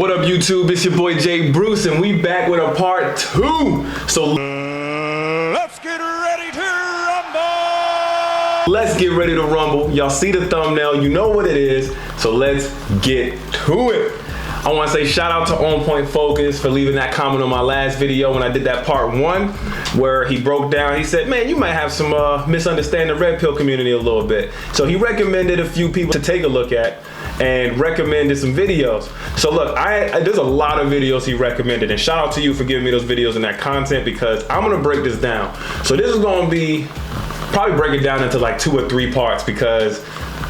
What up, YouTube? It's your boy Jay Bruce, and we back with a part 2. So let's get ready to rumble. Let's get ready to rumble. Y'all see the thumbnail, you know what it is. So let's get to it. I want to say shout out to On Point Focus for leaving that comment on my last video when I did that part 1, where he broke down. He said, man, you might have some misunderstand the red pill community a little bit. So he recommended a few people to take a look at and recommended some videos. So look, there's a lot of videos he recommended, and shout out to you for giving me those videos and that content, because I'm gonna break this down. So this is gonna be, probably break it down into like 2 or 3 parts because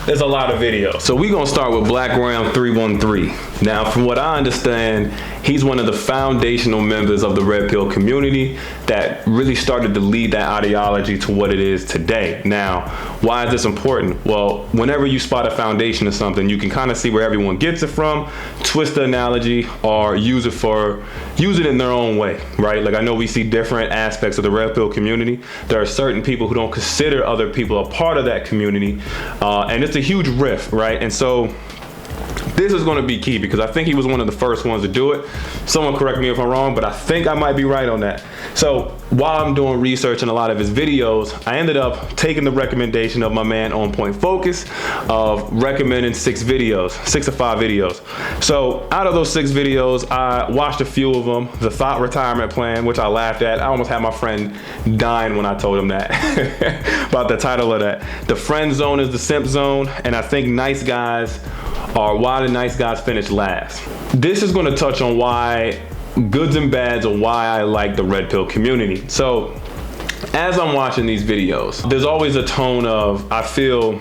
there's a lot of videos. So we're gonna start with Blackram313. Now, from what I understand, he's one of the foundational members of the red pill community that really started to lead that ideology to what it is today. Now, why is this important? Well, whenever you spot a foundation of something, you can kind of see where everyone gets it from, twist the analogy, or use it in their own way, right? Like, I know we see different aspects of the red pill community. There are certain people who don't consider other people a part of that community, and it's a huge rift, right? And so this is going to be key because I think he was one of the first ones to do it. Someone correct me if I'm wrong, but I think I might be right on that. So while I'm doing research in a lot of his videos, I ended up taking the recommendation of my man On Point Focus of recommending 6 videos, 6 or 5 videos. So out of those 6 videos, I watched a few of them. The Thought Retirement Plan, which I laughed at. I almost had my friend dying when I told him that about the title of that. The Friend Zone is the Simp Zone, and I think Nice Guys are why the nice guys finish last. This is going to touch on why goods and bads, or why I like the red pill community. So as I'm watching these videos, there's always a tone of, I feel,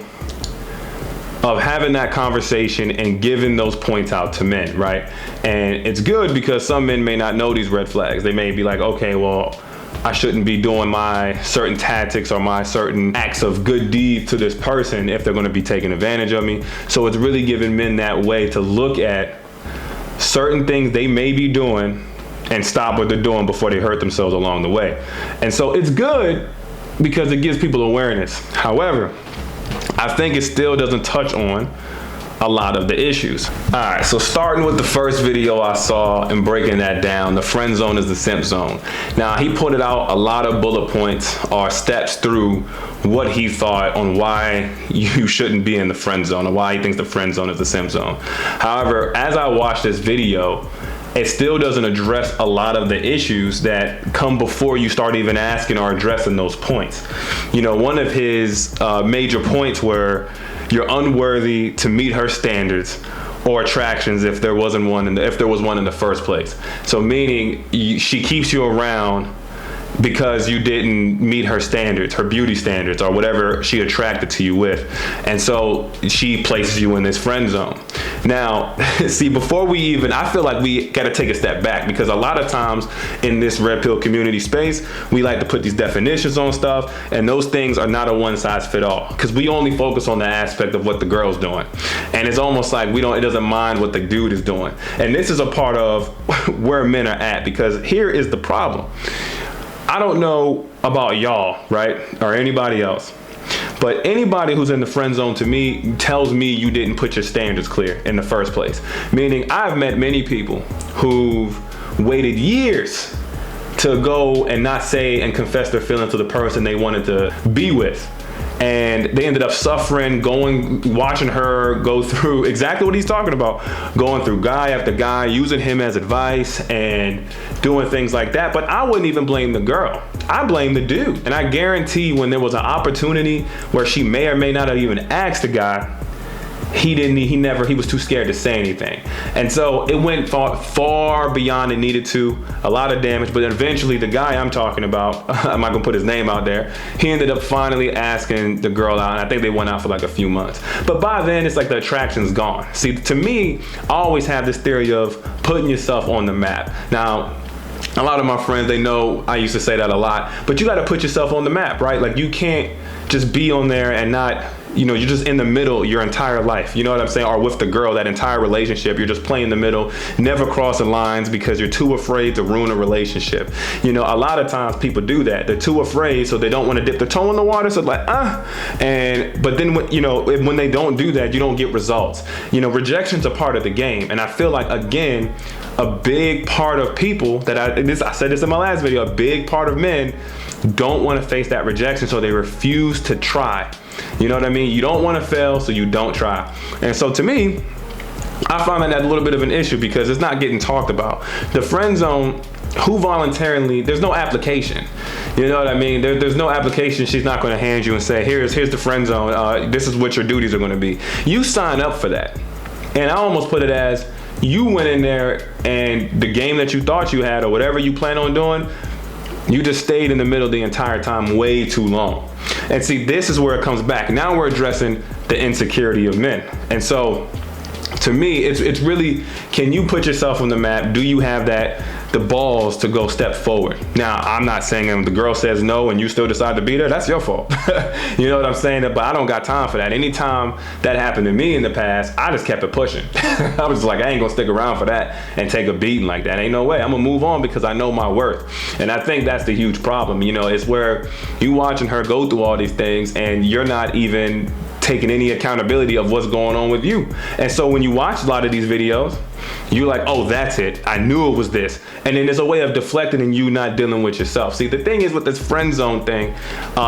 of having that conversation and giving those points out to men, right? And it's good because some men may not know these red flags. They may be like, okay, well, I shouldn't be doing my certain tactics or my certain acts of good deed to this person if they're going to be taking advantage of me. So it's really giving men that way to look at certain things they may be doing and stop what they're doing before they hurt themselves along the way. And so it's good because it gives people awareness. However, I think it still doesn't touch on a lot of the issues. All right, so starting with the first video I saw and breaking that down, the friend zone is the simp zone. Now, he put it out a lot of bullet points or steps through what he thought on why you shouldn't be in the friend zone, or why he thinks the friend zone is the simp zone. However, as I watched this video, it still doesn't address a lot of the issues that come before you start even asking or addressing those points. You know, one of his major points were, you're unworthy to meet her standards or attractions if there wasn't one if there was one in the first place. So meaning she keeps you around because you didn't meet her standards, her beauty standards, or whatever she attracted to you with. And so she places you in this friend zone. Now, see, before we even, I feel like we got to take a step back, because a lot of times in this red pill community space, we like to put these definitions on stuff, and those things are not a one size fit all, because we only focus on the aspect of what the girl's doing. And it's almost like it doesn't mind what the dude is doing. And this is a part of where men are at, because here is the problem. I don't know about y'all, right, or anybody else, but anybody who's in the friend zone, to me, tells me you didn't put your standards clear in the first place. Meaning, I've met many people who've waited years to go and not say and confess their feelings to the person they wanted to be with. And they ended up suffering, watching her go through exactly what he's talking about, going through guy after guy, using him as advice and doing things like that. But I wouldn't even blame the girl. I blame the dude. And I guarantee when there was an opportunity where she may or may not have even asked the guy, he was too scared to say anything. And so it went far beyond it needed to, a lot of damage. But eventually the guy I'm talking about, I'm not gonna put his name out there, he ended up finally asking the girl out, and I think they went out for like a few months. But by then it's like the attraction's gone. See, to me, I always have this theory of putting yourself on the map. Now, a lot of my friends, they know I used to say that a lot, but you gotta put yourself on the map, right? Like, you can't just be on there and not you're just in the middle your entire life. You know what I'm saying? Or with the girl, that entire relationship, you're just playing the middle, never crossing lines because you're too afraid to ruin a relationship. A lot of times people do that. They're too afraid, so they don't want to dip their toe in the water. So like, but then when they don't do that, you don't get results. Rejection's a part of the game, and I feel like, again, a big part of people I said this in my last video, a big part of men don't want to face that rejection, so they refuse to try. You know what I mean? You don't want to fail, so you don't try. And so to me, I find that a little bit of an issue because it's not getting talked about. The friend zone, who voluntarily, there's no application. You know what I mean? There's no application she's not going to hand you and say, here's the friend zone. This is what your duties are going to be. You sign up for that. And I almost put it as, you went in there and the game that you thought you had or whatever you plan on doing, you just stayed in the middle the entire time way too long. And see, this is where it comes back. Now we're addressing the insecurity of men. And so to me, it's really, can you put yourself on the map? Do you have the balls to go step forward? Now, I'm not saying if the girl says no and you still decide to be there, that's your fault. You know what I'm saying? But I don't got time for that. Anytime that happened to me in the past, I just kept it pushing. I was like, I ain't gonna stick around for that and take a beating like that. Ain't no way. I'm gonna move on because I know my worth. And I think that's the huge problem. It's where you watching her go through all these things and you're not even taking any accountability of what's going on with you. And so when you watch a lot of these videos, you're like, oh, that's it. I knew it was this. And then there's a way of deflecting and you not dealing with yourself. See, the thing is with this friend zone thing,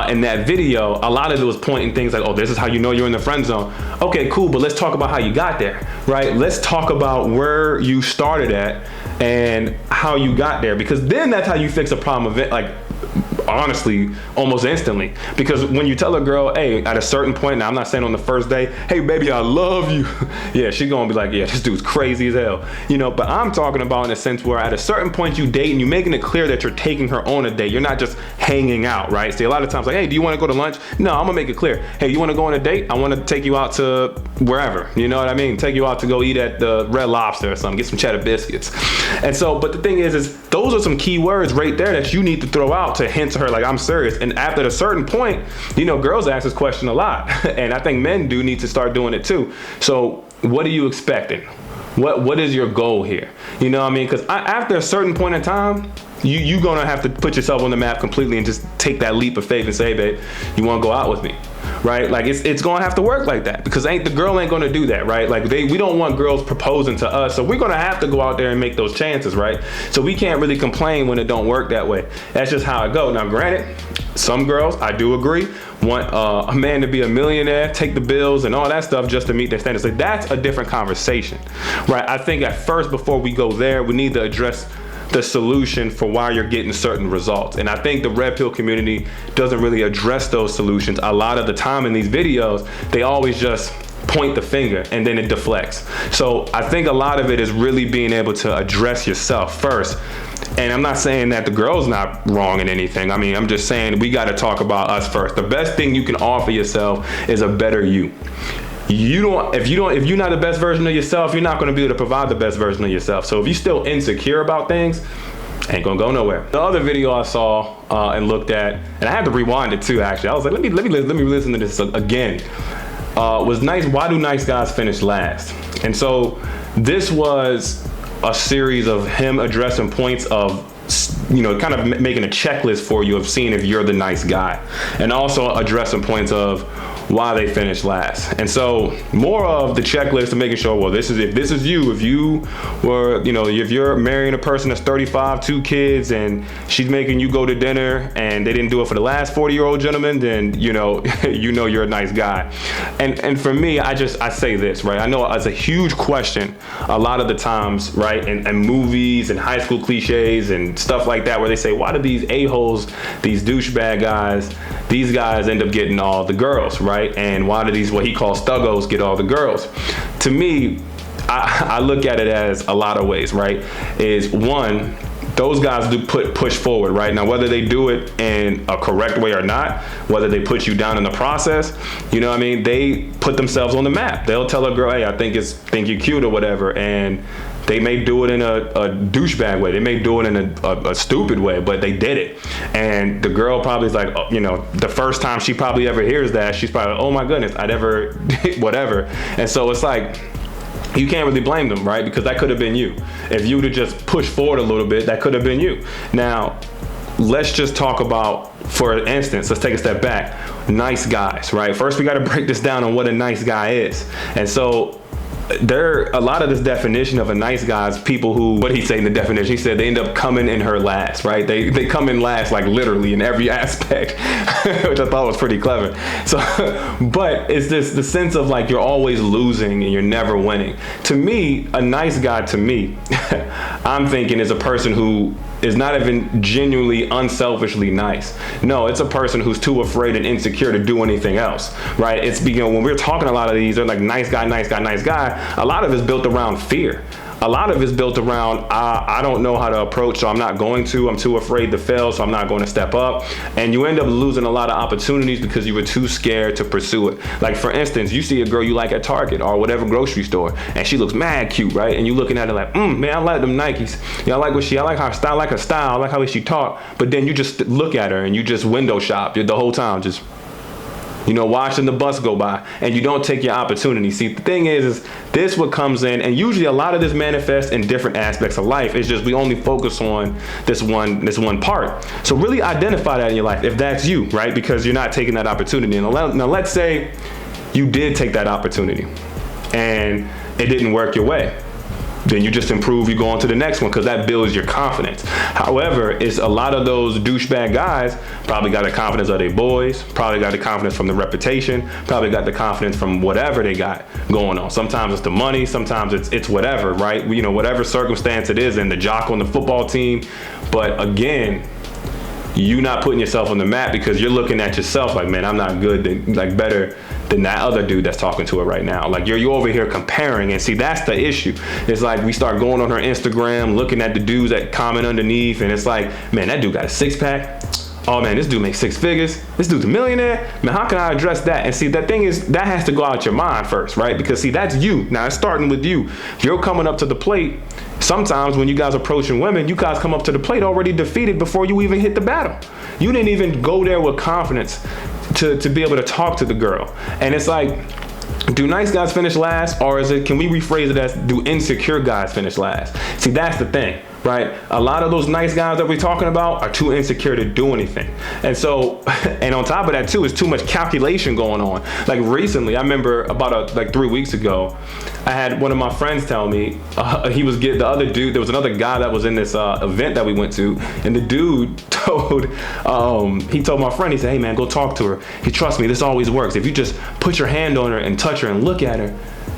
in that video, a lot of it was pointing things like, oh, this is how you know you're in the friend zone. Okay, cool, but let's talk about how you got there, right? Let's talk about where you started at and how you got there, because then that's how you fix a problem of it, like, honestly, almost instantly. Because when you tell a girl, hey, at a certain point, now I'm not saying on the first day, hey baby, I love you. Yeah, she's gonna be like, yeah, this dude's crazy as hell. But I'm talking about in a sense where at a certain point you date and you're making it clear that you're taking her on a date. You're not just hanging out, right? See, a lot of times like, hey, do you wanna go to lunch? No, I'm gonna make it clear. Hey, you wanna go on a date? I wanna take you out to wherever, you know what I mean? Take you out to go eat at the Red Lobster or something, get some cheddar biscuits. And so, but the thing is those are some key words right there that you need to throw out to hint to her like, I'm serious. And after a certain point, girls ask this question a lot. And I think men do need to start doing it too. So what are you expecting? What is your goal here? You know what I mean? Because after a certain point in time, you're gonna have to put yourself on the map completely and just take that leap of faith and say, babe, you wanna go out with me? Right? Like it's gonna have to work like that, because the girl ain't gonna do that, right? Like we don't want girls proposing to us, so we're gonna have to go out there and make those chances, right? So we can't really complain when it don't work that way. That's just how it goes. Now granted, some girls, I do agree, want a man to be a millionaire, take the bills and all that stuff just to meet their standards. Like that's a different conversation, right? I think at first, before we go there, we need to address the solution for why you're getting certain results. And I think the red pill community doesn't really address those solutions. A lot of the time in these videos, they always just point the finger and then it deflects. So I think a lot of it is really being able to address yourself first. And I'm not saying that the girl's not wrong in anything. I mean, I'm just saying we got to talk about us first. The best thing you can offer yourself is a better you. If you're not the best version of yourself, you're not going to be able to provide the best version of yourself. So if you're still insecure about things, ain't gonna go nowhere. The other video I saw and looked at, and I had to rewind it too, actually. I was like, let me listen to this again. Was nice. Why do nice guys finish last? And so this was a series of him addressing points of, kind of making a checklist for you of seeing if you're the nice guy, and also addressing points of why they finished last. And so more of the checklist of making sure, well, if you were, if you're marrying a person that's 35, 2 kids, and she's making you go to dinner and they didn't do it for the last 40-year-old gentleman, then you're a nice guy. And for me, I say this, right? I know it's a huge question a lot of the times, right? And movies and high school cliches and stuff like that, where they say, why do these a-holes, these douchebag guys, these guys end up getting all the girls, right? And why do these, what he calls thuggos, get all the girls? To me, I look at it as a lot of ways, right? Is one, those guys do push forward, right? Now, whether they do it in a correct way or not, whether they put you down in the process, they put themselves on the map. They'll tell a girl, hey, I think you're cute or whatever, and They may do it in a douchebag way. They may do it in a stupid way, but they did it. And the girl probably is like, you know, the first time she probably ever hears that, she's probably like, oh my goodness, I never did whatever. And so it's like, you can't really blame them, right? Because that could have been you. If you would have just pushed forward a little bit, that could have been you. Now, let's just talk about, for instance, let's take a step back, nice guys, right? First, we got to break this down on what a nice guy is. And so a lot of this definition of a nice guy is people who, what did he say in the definition? He said they end up coming in her last, right? They come in last, like literally in every aspect, which I thought was pretty clever. So, but it's this, the sense of like, you're always losing and you're never winning. To me, a nice guy, to me, I'm thinking is a person who is not even genuinely unselfishly nice. No, it's a person who's too afraid and insecure to do anything else, right? It's, you know, when we're talking a lot of these, they're like nice guy, nice guy, nice guy. A lot of it's built around fear. A lot of it's built around, I don't know how to approach, so I'm not going to. I'm too afraid to fail, so I'm not going to step up. And you end up losing a lot of opportunities because you were too scared to pursue it. Like, for instance, you see a girl you like at Target or whatever grocery store, and she looks mad cute, right? And you looking at her like, man, I like them Nikes. Yeah, I like her style, I like how she talk. But then you just look at her and you just window shop the whole time, just, you know, watching the bus go by, and you don't take your opportunity. See, the thing is this what comes in, and usually a lot of this manifests in different aspects of life. It's just we only focus on this one part. So really identify that in your life if that's you, right? Because you're not taking that opportunity. Now let's say you did take that opportunity and it didn't work your way. Then you just improve, you go on to the next one, because that builds your confidence. However, it's a lot of those douchebag guys probably got the confidence of their boys, probably got the confidence from the reputation, probably got the confidence from whatever they got going on. Sometimes it's the money, sometimes it's whatever, right? You know, whatever circumstance it is, and the jock on the football team. But again, you not putting yourself on the map because you're looking at yourself like, man, I'm not good, like better than that other dude that's talking to her right now. Like you're over here comparing, and see, that's the issue. It's like we start going on her Instagram, looking at the dudes that comment underneath, and it's like, man, that dude got a six-pack. Oh man, this dude makes six figures. This dude's a millionaire. Man, how can I address that? And see, that thing is, that has to go out your mind first, right? Because see, that's you. Now it's starting with you. You're coming up to the plate. Sometimes when you guys approaching women, you guys come up to the plate already defeated before you even hit the battle. You didn't even go there with confidence to be able to talk to the girl. And it's like, do nice guys finish last, or is it, can we rephrase it as, do insecure guys finish last? See, that's the thing, right? A lot of those nice guys that we're talking about are too insecure to do anything. And so, and on top of that too, is too much calculation going on. Like recently, I remember about like 3 weeks ago, I had one of my friends tell me, he was getting the other dude, there was another guy that was in this event that we went to, and the dude he told my friend, he said, hey man, go talk to her. He, trust me, this always works. If you just put your hand on her and touch her and look at her,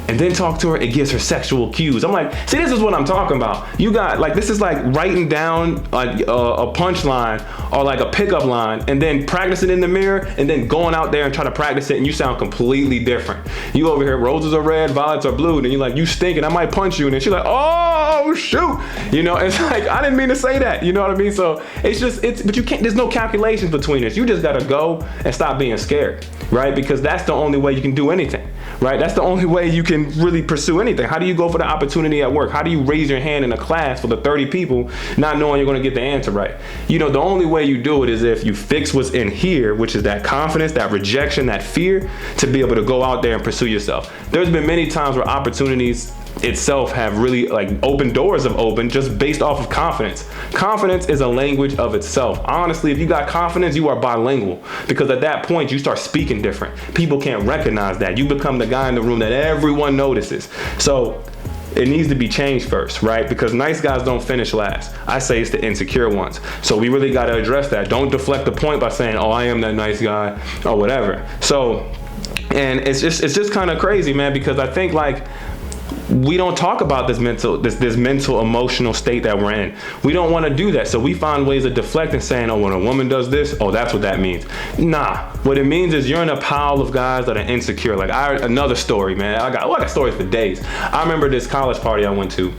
and then talk to her, it gives her sexual cues. I'm like, see, this is what I'm talking about. You got, like, this is like writing down like a punchline or like a pickup line and then practicing in the mirror and then going out there and trying to practice it, and you sound completely different. You over here, roses are red, violets are blue, and you're like, you stinking, I might punch you. And then she's like, oh shoot. You know, it's like, I didn't mean to say that. You know what I mean? So it's just, but you can't, there's no calculations between this. You just gotta go and stop being scared, right? Because that's the only way you can do anything, right? That's the only way you can really pursue anything. How do you go for the opportunity at work? How do you raise your hand in a class for the 30 people not knowing you're going to get the answer right? You know, the only way you do it is if you fix what's in here, which is that confidence, that rejection, that fear, to be able to go out there and pursue yourself. There's been many times where opportunities itself have really like open doors have opened just based off of confidence. Confidence is a language of itself. Honestly, if you got confidence, you are bilingual, because at that point you start speaking different. People can't recognize that. You become the guy in the room that everyone notices. So it needs to be changed first, right? Because nice guys don't finish last. I say it's the insecure ones. So we really got to address that. Don't deflect the point by saying, oh, I am that nice guy or whatever. So, and it's just kind of crazy, man, because I think like, we don't talk about this mental emotional state that we're in. We don't want to do that. So we find ways of deflecting, saying, oh, when a woman does this, oh, that's what that means. Nah, what it means is you're in a pile of guys that are insecure. Like another story, man. I got stories for days. I remember this college party I went to,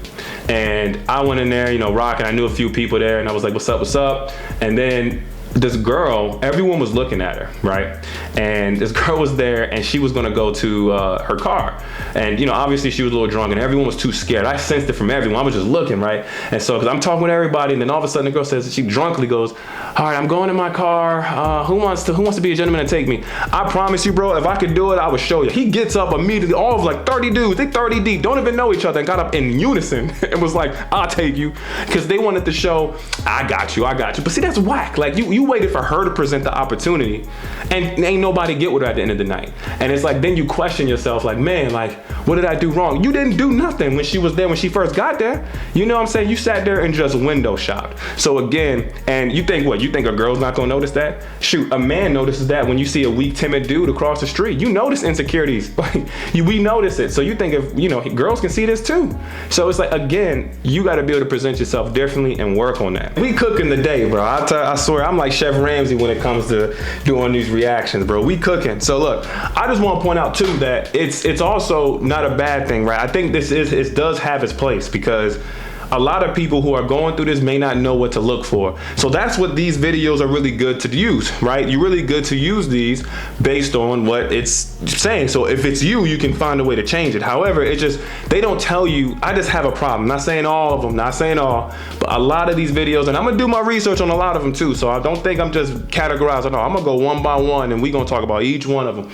and I went in there, you know, rocking. I knew a few people there, and I was like, what's up, what's up? And then this girl, everyone was looking at her, right? And this girl was there, and she was gonna go to her car. And you know, obviously she was a little drunk, and everyone was too scared. I sensed it from everyone. I was just looking, right? And so, because I'm talking with everybody, and then all of a sudden the girl says, she drunkenly goes, "All right, I'm going in my car. Who wants to be a gentleman and take me?" I promise you, bro, if I could do it, I would show you. He gets up immediately, all of like 30 dudes, they 30 deep, don't even know each other, and got up in unison and was like, "I'll take you," because they wanted to show, I got you. But see, that's whack. Like you waited for her to present the opportunity, and ain't nobody get with her at the end of the night. And it's like, then you question yourself, like, man, like, what did I do wrong? You didn't do nothing when she was there, when she first got there. You know what I'm saying? You sat there and just window shopped. So again, and you think what? You think a girl's not gonna notice that? Shoot, a man notices that when you see a weak, timid dude across the street. You notice insecurities. We notice it. So you think if, you know, girls can see this too. So it's like, again, you gotta be able to present yourself differently and work on that. We cooking the day, bro. I swear, I'm like Chef Ramsay when it comes to doing these reactions, bro. We cooking. So look, I just want to point out too that it's also not a bad thing, right? I think it does have its place, because a lot of people who are going through this may not know what to look for. So that's what these videos are really good to use, right? You're really good to use these based on what it's saying. So if it's you can find a way to change it. However, it just, they don't tell you. I just have a problem. Not saying all of them, not saying all, but a lot of these videos, and I'm gonna do my research on a lot of them too. So I don't think I'm just categorizing. No, I'm gonna go one by one, and we're gonna talk about each one of them.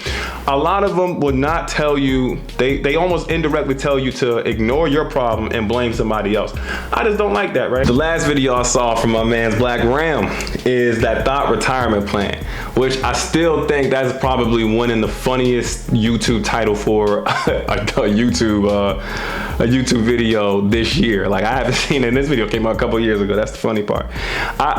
A lot of them would not tell you, they almost indirectly tell you to ignore your problem and blame somebody else. I just don't like that, right? The last video I saw from my man's Black Ram is that thought retirement plan, which I still think that's probably winning the funniest YouTube title for a YouTube video this year. Like, I haven't seen it, and this video came out a couple years ago. That's the funny part.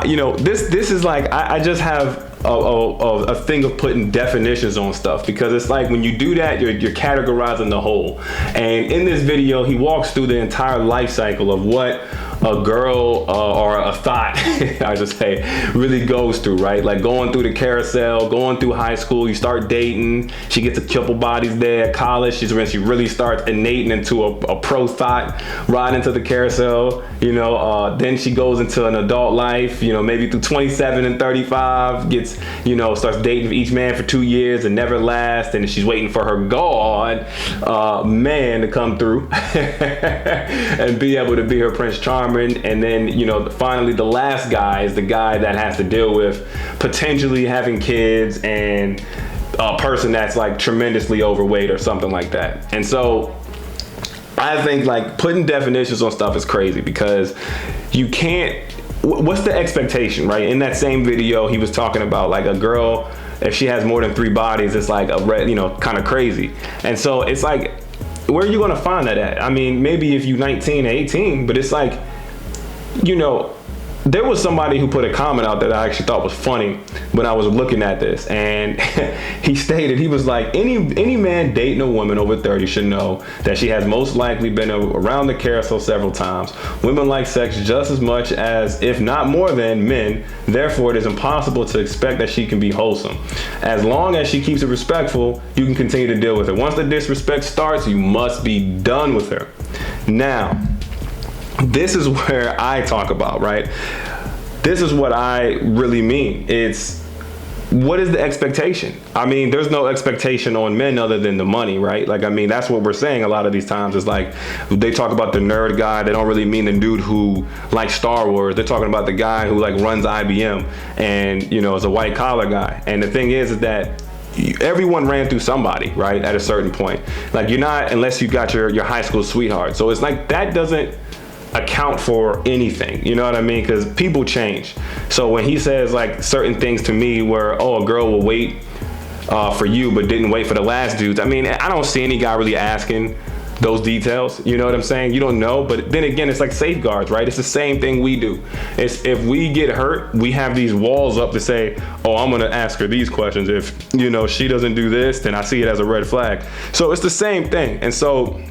You know, this is like, I just have a thing of putting definitions on stuff, because it's like when you do that, you're categorizing the whole. And in this video, he walks through the entire life cycle of what a girl or a thought, I just say, really goes through, right? Like going through the carousel, going through high school, you start dating, she gets a couple bodies there. At college, she's when she really starts innating into a pro thought, riding into the carousel, you know, then she goes into an adult life, you know, maybe through 27 and 35, gets, you know, starts dating each man for 2 years and never lasts, and she's waiting for her God man to come through and be able to be her Prince Charming. And then, you know, finally the last guy is the guy that has to deal with potentially having kids and a person that's like tremendously overweight or something like that. And so I think like putting definitions on stuff is crazy, because you can't, what's the expectation, right? In that same video, he was talking about like a girl, if she has more than 3 bodies, it's like you know, kind of crazy. And so it's like, where are you gonna find that at? I mean, maybe if you're 19 or 18, but it's like, you know, there was somebody who put a comment out that I actually thought was funny when I was looking at this, and he stated, he was like, any man dating a woman over 30 should know that she has most likely been around the carousel several times. Women like sex just as much as, if not more than, men. Therefore, it is impossible to expect that she can be wholesome. As long as she keeps it respectful, you can continue to deal with her. Once the disrespect starts, you must be done with her. Now, this is where I talk about, right? This is what I really mean. It's, what is the expectation? I mean, there's no expectation on men other than the money, right? Like, I mean, that's what we're saying a lot of these times. Is like, they talk about the nerd guy, they don't really mean the dude who likes Star Wars. They're talking about the guy who like runs IBM and, you know, is a white collar guy. And the thing is that everyone ran through somebody, right? At a certain point. Like, you're not, unless you got your high school sweetheart. So it's like, that doesn't account for anything, you know what I mean? Because people change. So when he says like certain things to me where, oh, a girl will wait for you but didn't wait for the last dudes, I mean, I don't see any guy really asking those details, you know what I'm saying? You don't know. But then again, it's like safeguards, right? It's the same thing we do. It's, if we get hurt, we have these walls up to say, oh, I'm gonna ask her these questions. If, you know, she doesn't do this, then I see it as a red flag. So it's the same thing. And so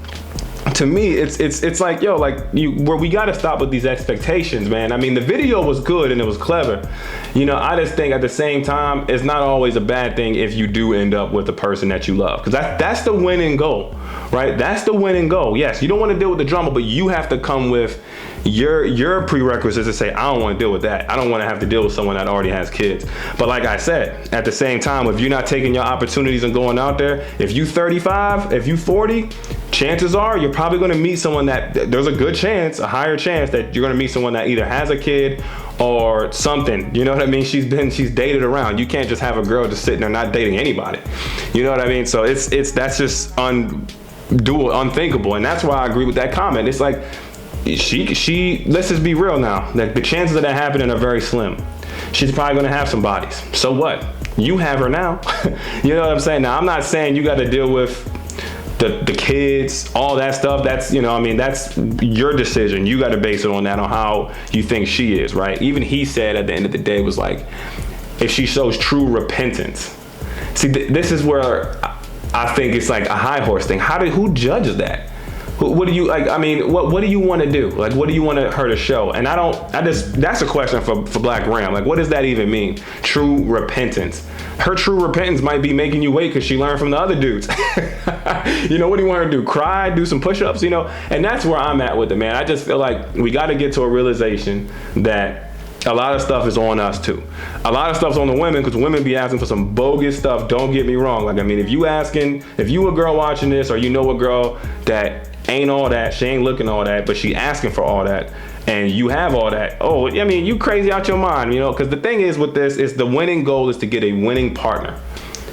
to me, it's like, yo, like where we got to stop with these expectations, man. I mean, the video was good and it was clever. You know, I just think at the same time, it's not always a bad thing if you do end up with the person that you love, because that's the winning goal, right? That's the winning goal. Yes, you don't want to deal with the drama, but you have to come with your prerequisites to say, I don't want to deal with that. I don't want to have to deal with someone that already has kids. But like I said, at the same time, if you're not taking your opportunities and going out there, if you 35, if you 40, chances are you're probably going to meet someone that there's a good chance, a higher chance that you're going to meet someone that either has a kid or something. You know what I mean? She's dated around. You can't just have a girl just sitting there not dating anybody. You know what I mean? So that's just unthinkable. And that's why I agree with that comment. It's like, she let's just be real now, like the chances of that happening are very slim. She's probably going to have some bodies. So what? You have her now. You know what I'm saying? Now, I'm not saying you got to deal with the kids, all that stuff. That's, you know, I mean, that's your decision. You got to base it on that, on how you think she is, right? Even he said at the end of the day was like, if she shows true repentance. See, this is where I think it's like a high horse thing. Who judges that? What do you like? I mean, what do you want to do? Like, what do you want her to show? And that's a question for Black Ram. Like, what does that even mean? True repentance. Her true repentance might be making you wait because she learned from the other dudes. You know, what do you want her to do? Cry, do some push-ups, you know? And that's where I'm at with it, man. I just feel like we got to get to a realization that a lot of stuff is on us too. A lot of stuff's on the women, because women be asking for some bogus stuff. Don't get me wrong. Like, I mean, if you a girl watching this, or you know a girl that ain't all that, she ain't looking all that, but she asking for all that, and you have all that, oh, I mean, you crazy out your mind, you know? Because the thing is with this, is the winning goal is to get a winning partner.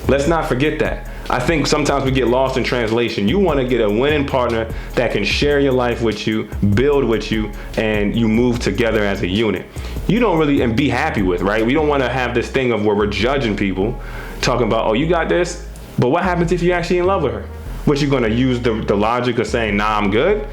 Let's not forget that. I think sometimes we get lost in translation. You want to get a winning partner that can share your life with you, build with you, and you move together as a unit. You don't really, and be happy with, right? We don't want to have this thing of where we're judging people, talking about, oh, you got this, but what happens if you're actually in love with her? What, you gonna use the logic of saying, nah, I'm good?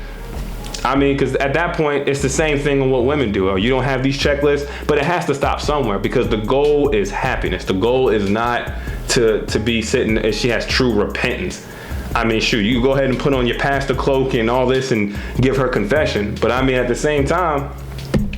I mean, because at that point, it's the same thing on what women do. You don't have these checklists, but it has to stop somewhere, because the goal is happiness. The goal is not to be sitting, if she has true repentance. I mean, shoot, you go ahead and put on your pastor cloak and all this and give her confession. But I mean, at the same time,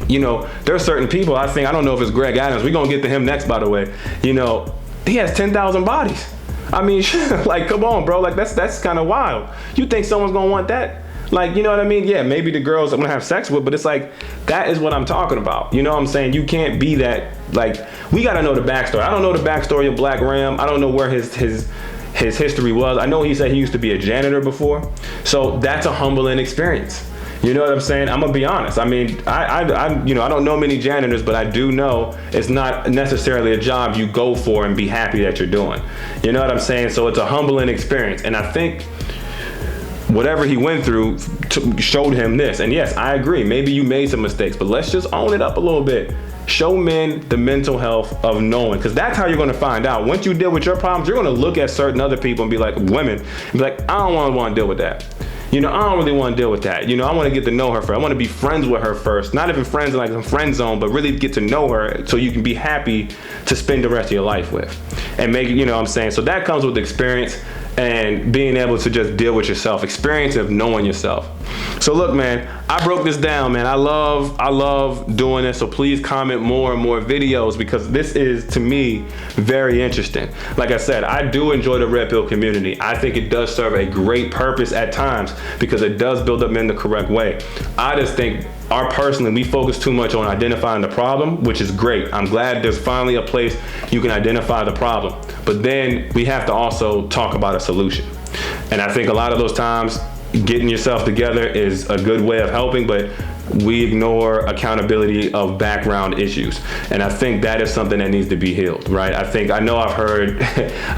you know, there are certain people, I don't know if it's Greg Adams. We're gonna get to him next, by the way. You know, he has 10,000 bodies. I mean, like, come on, bro. Like, that's kind of wild. You think someone's gonna want that? Like, you know what I mean? Yeah, maybe the girls I'm gonna have sex with, but it's like, that is what I'm talking about. You know what I'm saying? You can't be that, like, we gotta know the backstory. I don't know the backstory of Black Ram. I don't know where his history was. I know he said he used to be a janitor before. So that's a humbling experience. You know what I'm saying? I'm gonna be honest. I mean, I you know, I don't know many janitors, but I do know it's not necessarily a job you go for and be happy that you're doing. You know what I'm saying? So it's a humbling experience. And I think whatever he went through showed him this. And yes, I agree. Maybe you made some mistakes, but let's just own it up a little bit. Show men the mental health of knowing, because that's how you're going to find out. Once you deal with your problems, you're going to look at certain other people and be like, women, and be like, I don't want to deal with that. You know, I don't really want to deal with that. You know, I want to get to know her first. I want to be friends with her first. Not even friends in like a friend zone, but really get to know her so you can be happy to spend the rest of your life with. And make, you know what I'm saying? So that comes with experience and being able to just deal with yourself. Experience of knowing yourself. So look, man, I broke this down, man. I love doing this. So please comment more and more videos, because this is, to me, very interesting. Like I said, I do enjoy the Red Pill community. I think it does serve a great purpose at times, because it does build up men the correct way. I just think personally, we focus too much on identifying the problem, which is great. I'm glad there's finally a place you can identify the problem. But then we have to also talk about a solution. And I think a lot of those times, getting yourself together is a good way of helping, but we ignore accountability of background issues. And I think that is something that needs to be healed, right? I know I've heard,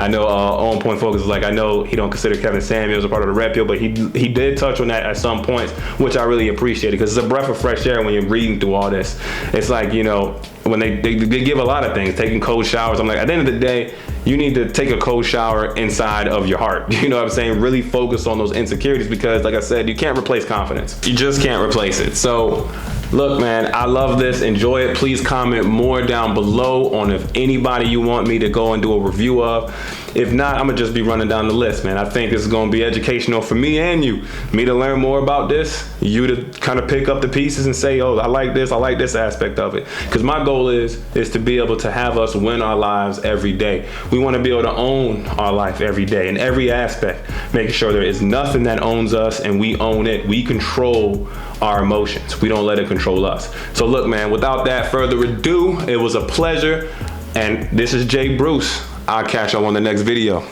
I know On Point Focus is like, I know he don't consider Kevin Samuels a part of the Red Pill, but he did touch on that at some points, which I really appreciate, because it's a breath of fresh air when you're reading through all this. It's like, you know, when they give a lot of things, taking cold showers. I'm like, at the end of the day, you need to take a cold shower inside of your heart. You know what I'm saying? Really focus on those insecurities, because like I said, you can't replace confidence. You just can't replace it. So look, man, I love this. Enjoy it. Please comment more down below on if anybody you want me to go and do a review of. If not, I'm gonna just be running down the list, man. I think this is gonna be educational for me and you. Me to learn more about this, you to kind of pick up the pieces and say, oh, I like this aspect of it. Because my goal is to be able to have us win our lives every day. We want to be able to own our life every day in every aspect, making sure there is nothing that owns us and we own it. We control our emotions. We don't let it control us. So look, man, without that further ado, it was a pleasure. And this is Jay Bruce. I'll catch you on the next video.